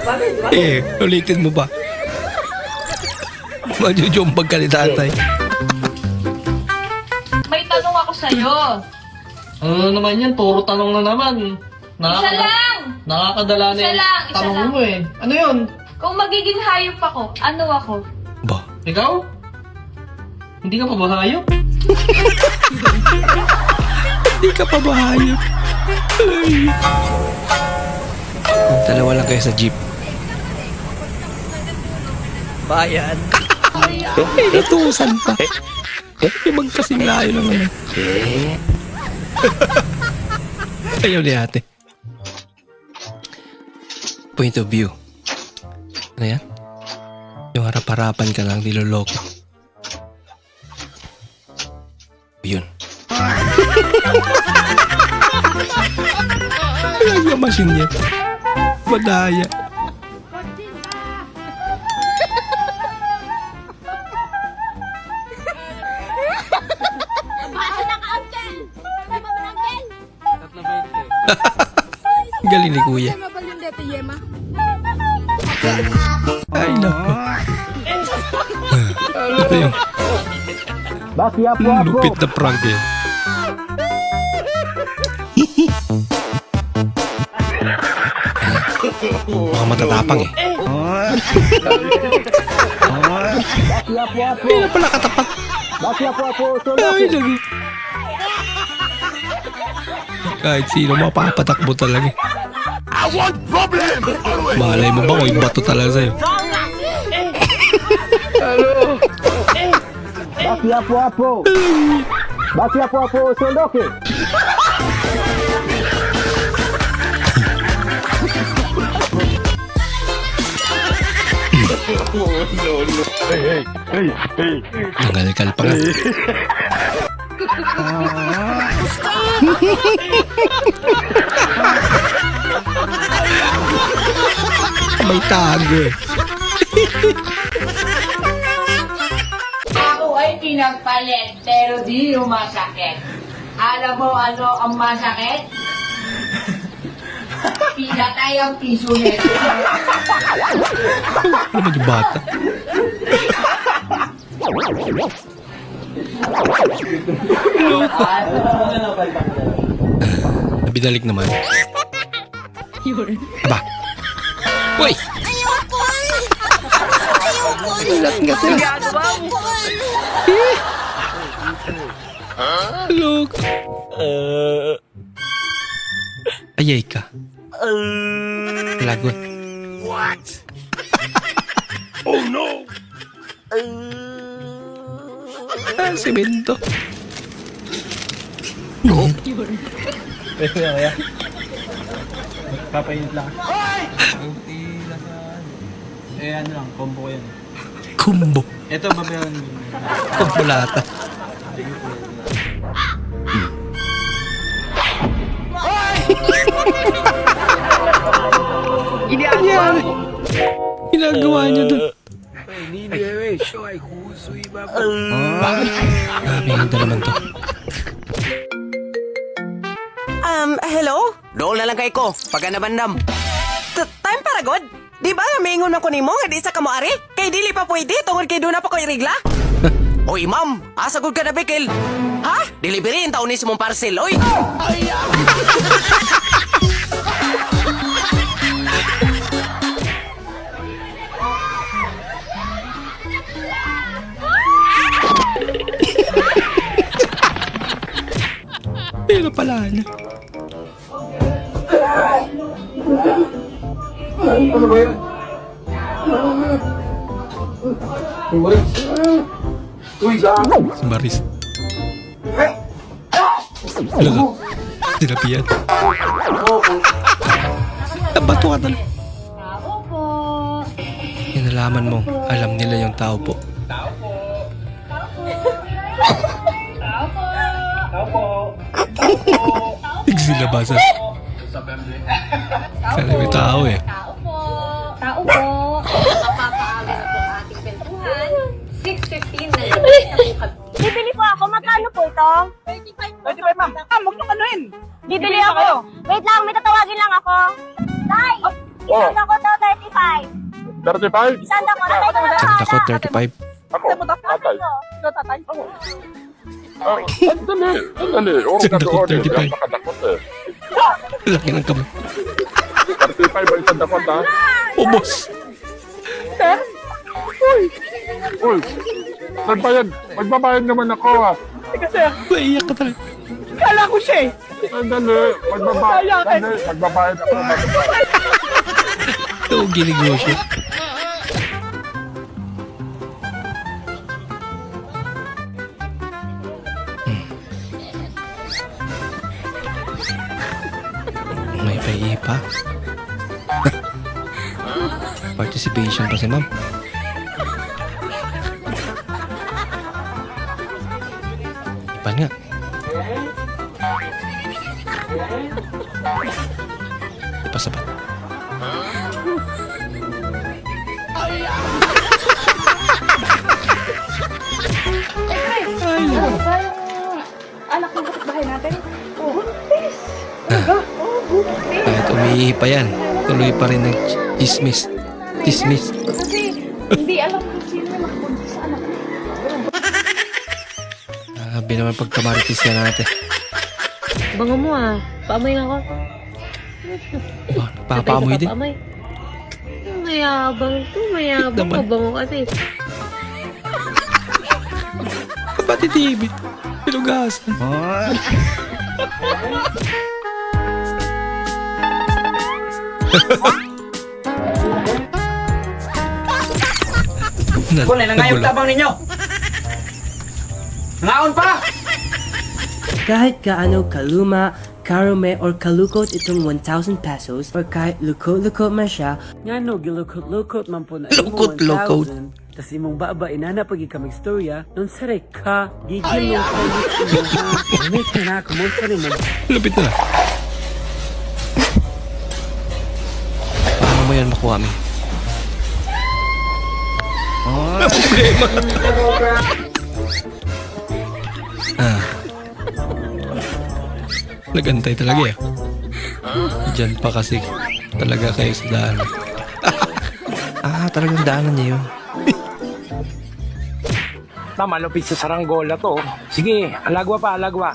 Speaker 6: Balik.
Speaker 1: Ulitin mo ba? Majujumbag ka ni tatay.
Speaker 16: May tanong ako sa'yo.
Speaker 6: Ano naman yan? Puro tanong na naman.
Speaker 16: Isa lang!
Speaker 6: Nakakadala na
Speaker 16: Isa
Speaker 6: yung
Speaker 16: lang, isa
Speaker 6: tanong
Speaker 16: lang.
Speaker 6: mo eh. Ano yun?
Speaker 16: Kung magiging hayop ako, ano ako?
Speaker 1: Ba?
Speaker 6: Ikaw? Hindi ka pa ba hayop?
Speaker 1: Hindi ka pa bahayop. Dalawa lang kayo sa jeep.
Speaker 6: Bayan.
Speaker 1: Inutusan pa. Ibang kasing layo lang naman. Ayaw ni ate. Point of view. Ano yan? Yung harap-harapan ka lang, niloloko. Yun. Alam yung machine niya. Madaya. Galing ni kuya. Ay, naku. Ito yung lupit na prank eh. Mga matatapang eh. Hindi na pala katapat. Ay, naku. Kahit sino mapapatakbo talaga.
Speaker 21: I want problem!
Speaker 1: Malay mo ba kung yung bato talaga sa'yo?
Speaker 21: Baki apo-apo! Baki apo-apo, sondoke! No. Hey.
Speaker 1: Nangalkal pa nga. May tago eh.
Speaker 11: Ako ay pinagpalit, pero di yung masakit. Alam mo ano ang masakit? Pila tayong piso nito.
Speaker 1: Ano ba yung bata? Nabinalik naman. Aba. Uy!
Speaker 11: Ayoko!
Speaker 1: Ngat-ngat na. Look. Ayay ka. Lagot.
Speaker 11: What?
Speaker 1: Oh no! Semento. No.
Speaker 6: Kaya. Papainit lang. Ano lang, combo ko yan.
Speaker 1: Kumbo.
Speaker 6: Ito, babayaran mo.
Speaker 1: Kumpulata. Ginagawa niya doon. Grabe yung naman to.
Speaker 4: Hello? Dool na lang kay ko, pagka nabandam. Time para god? Di ba namingon ako nimo nga di sa kamoari? Kay dili pa pwede tungod kay doon na pa ko irigla? Oy, ma'am, asa gud ka na Bikil? Ha? Delivery in taon ni mong parcel, oy!
Speaker 1: Pero pala na.
Speaker 21: Ano ba yun?
Speaker 1: Si Maris. Alaga. Sinapian. Nabato ka talaga.
Speaker 11: Tao po.
Speaker 1: Yan nalaman mo. Alam nila yung tao po.
Speaker 11: Tao po. Tao po.
Speaker 1: Igsilabasan. Sana may tao eh.
Speaker 11: Tao po. Tao po. Napapaaga na po ang ating kwentuhan. 6:15 na lang.
Speaker 19: Bibili po ako. Magkano po ito?
Speaker 4: 35, ma'am. Huwag anuin.
Speaker 19: Bibili ako. Wait lang, may tatawagin lang ako. Tay! Isang ako to, 35.
Speaker 21: 35?
Speaker 19: Isang ako na tayo na
Speaker 1: Sanda ko, 35.
Speaker 21: Ako, tatay.
Speaker 19: Ikaw, tatay.
Speaker 21: Sandali. Oras
Speaker 1: Sanda
Speaker 21: na
Speaker 1: ko,
Speaker 21: doon.
Speaker 1: 35.
Speaker 21: Napakadakot eh.
Speaker 1: Laki ng kamay.
Speaker 21: 35 ba isang dakot ha?
Speaker 1: Ubos.
Speaker 21: Uy! Nagbayad. Magbabayad naman ako ha.
Speaker 4: Teka, sir.
Speaker 1: Maiyak ka talaga.
Speaker 4: Kala ko siya eh.
Speaker 21: Sandali. Magbabayad ako.
Speaker 1: Ito, ginegosyo. May paiipa. Participation pa si ma'am. Ipan nga. Ipasapat.
Speaker 11: Anak ng kapitbahay natin. Oh, buntis.
Speaker 1: Kahit umiihi pa yan, tuloy pa rin ng chismis. Chismis.
Speaker 11: Kasi hindi alam kung sino yung nakabuntis sa anak niya.
Speaker 1: Grabe naman pagkamaritis yan natin.
Speaker 13: Bango mo ah. Paamoy nga ako.
Speaker 1: Papaamoy din.
Speaker 13: Paamoy. Mayabang to. Mayabang. Mabango kasi.
Speaker 1: Pati TV. Pilugasan.
Speaker 4: Kulay na nga yung tabang ninyo. Ngaon pa!
Speaker 22: Kahit kaano kaluma, karume, or kalukot itong 1,000 pesos, or kahit lukot-lukot man siya, nga no, gilukot-lukot man po na
Speaker 1: Lukot-lukot.
Speaker 22: 1,000, tas imong baba, inana pagi kaming storya, nun saray ka, gigil yung kalis imong ha, may ka na, kumunta rin mo.
Speaker 1: Lupit na. Paano mo yan makuha, mi? Problema. Nagantay talaga eh. Diyan pa kasi talaga kayo sa daanan. Talagang daanan niya yun.
Speaker 8: Malupit sa saranggola to. Sige, alagwa pa, alagwa.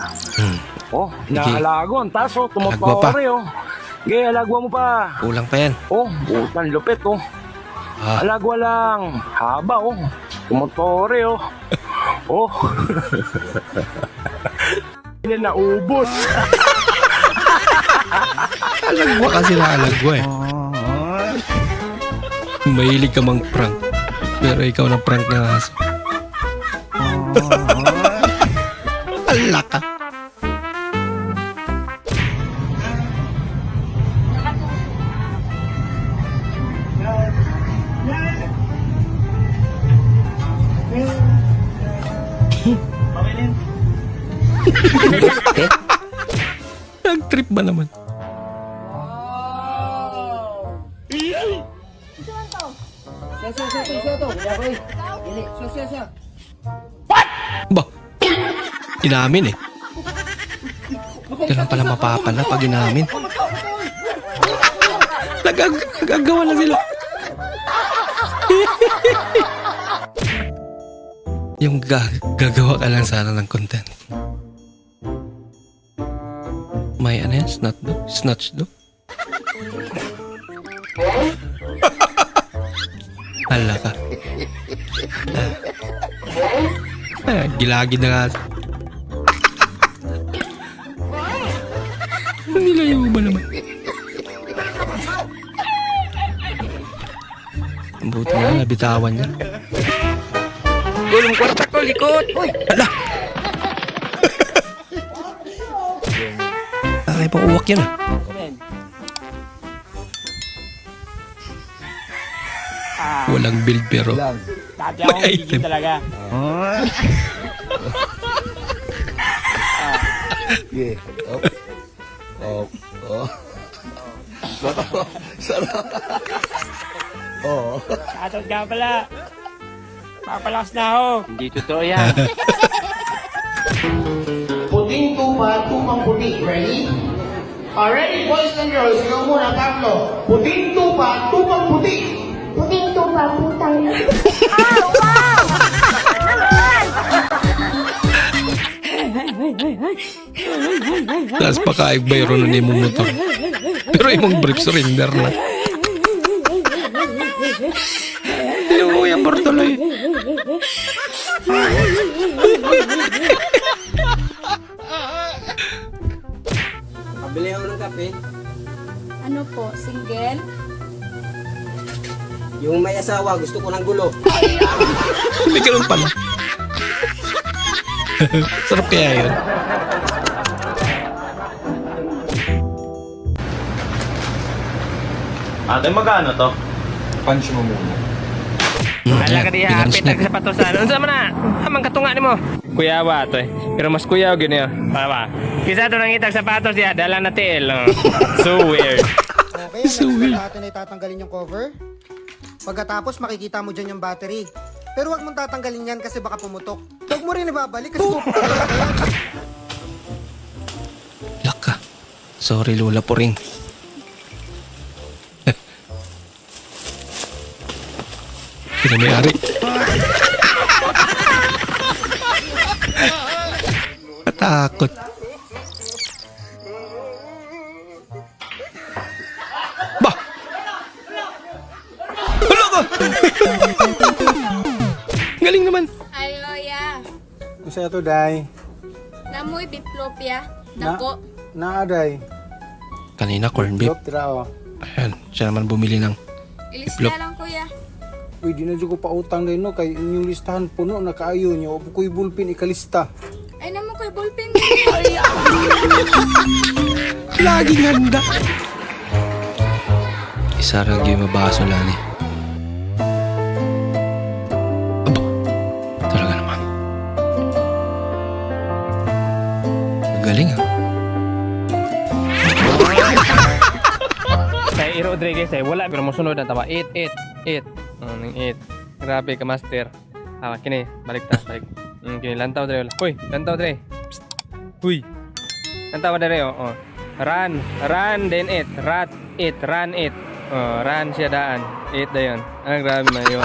Speaker 8: Oh, inaalagon. Taso, tumotore oh. Sige, alagwa mo pa.
Speaker 1: Kulang pa yan.
Speaker 8: Oh, butang lupit oh. Alagwa lang. Haba oh. Tumotore oh. Oh. Hindi na ubos.
Speaker 1: Alagwa kasi na alagwa eh. Mahilig ka mang prank. Pero ikaw na prank na aso. Ala ka. Nag-trip ba naman? Ba? Inamin eh. Ganun pala mapapala pag inamin. Nagagawa na sila. Yung gagawa ka lang sana ng content. May ano yan? Snatch do? Hala ka. Gilagid na nga. Nilayo ba naman? Ang buti nga, nabitawan niya.
Speaker 8: Gulong kwarta ko, likod.
Speaker 1: Hala! Ay, pang uwak yan ah. Walang build pero may item.
Speaker 8: Talaga.
Speaker 2: Yeah. Oh. Sarap. Oh.
Speaker 8: Shoutout ka pala. Papalakas na ako. Hindi totoo yan.
Speaker 2: Puting tupa, tupang puti. Ready? Already, boys and girls, ikaw muna, Carlo. Puting tupa, tupang puti.
Speaker 19: Puting tupa, putang. Wow!
Speaker 1: Tapos pakaig bayro na mo motor. Pero imong brief surrender na. Luya Bartoloy.
Speaker 6: Pabili ako ng kape.
Speaker 18: Ano po, single?
Speaker 6: Yung may asawa, gusto ko ng gulo.
Speaker 1: May ganun pala. Sarap kaya yun.
Speaker 9: Ate, magkano to? Punch mo muna.
Speaker 8: Ala ka diha, pitag sa patosan. Unsa man na? Amang katunga nimo. Kuyawa to eh. Pero mas kuyaw gyud niya. Papa. Kisa to nang itag sapatos diha, dala na tiil. So weird.
Speaker 23: Okay, so weird. Natin ay tatanggalin yung cover. Pagkatapos makikita mo dyan yung battery. Pero wag mong tatanggalin yan kasi baka pumutok. Huwag mo rin ibabalik kasi puputok talaga yan.
Speaker 1: Laka. Sorry Lola Puring. Sino may-ari? Katakot. Bah! Hala ka! Galing naman.
Speaker 18: Ayo ya.
Speaker 23: Gusto to, Day.
Speaker 18: Namoy biplopia. Dako.
Speaker 23: Naaday.
Speaker 1: Kanina corn beef. Ayan, siya naman bumili ng
Speaker 18: Ilis na lang kuya.
Speaker 23: Uy, di na dyan ko pa utang din, no? Kay inyong listahan puno na kaayo nyo. O ko'y bulpin ikalista.
Speaker 18: Ay naman ko'y ballpen.
Speaker 1: Laging handa. Isa rin yung mabaso lani. Aba, talaga naman. Galing ah.
Speaker 8: Kay Rodriguez eh, wala pero mosunod na tawa. 8. Nang 8. Grabe ka master. Kini, balik ta, balik. Kini lantaw dre. Hoy, lantaw dre. Huy. Lantaw dre oh. Run. Run, then eat. Run, eat. Oh, run siya daan. Eat na yun. Grabe man yun.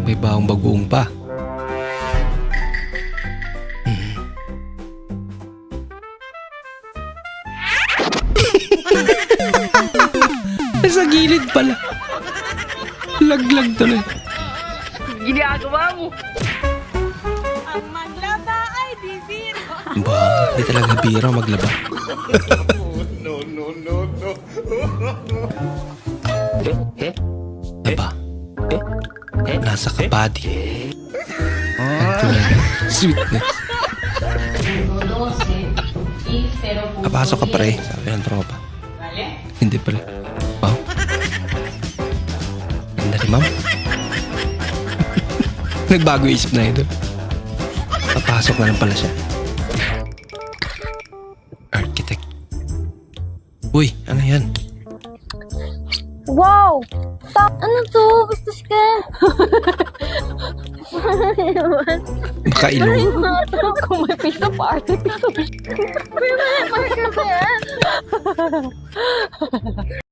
Speaker 1: May baong bagoong pa. Sa gilid pala. Laglag tuloy.
Speaker 11: Ginagawa mo. Ang maglaba ay di biro.
Speaker 1: Ba, di talaga biro maglaba. Aba, nasa kapadi. Ang tulad ng sweetness. Papasok ka pre, sabi ng tropa. Hindi pre. Wow. Ganda ni ma'am. Nagbago isip na ito. Papasok na lang pala siya. Architect. Uy, ano yan?
Speaker 19: Wow! Ano to? Bastos ka?
Speaker 1: Baka ilong.
Speaker 19: Kung may piece of art, piece of... May marker ba yan?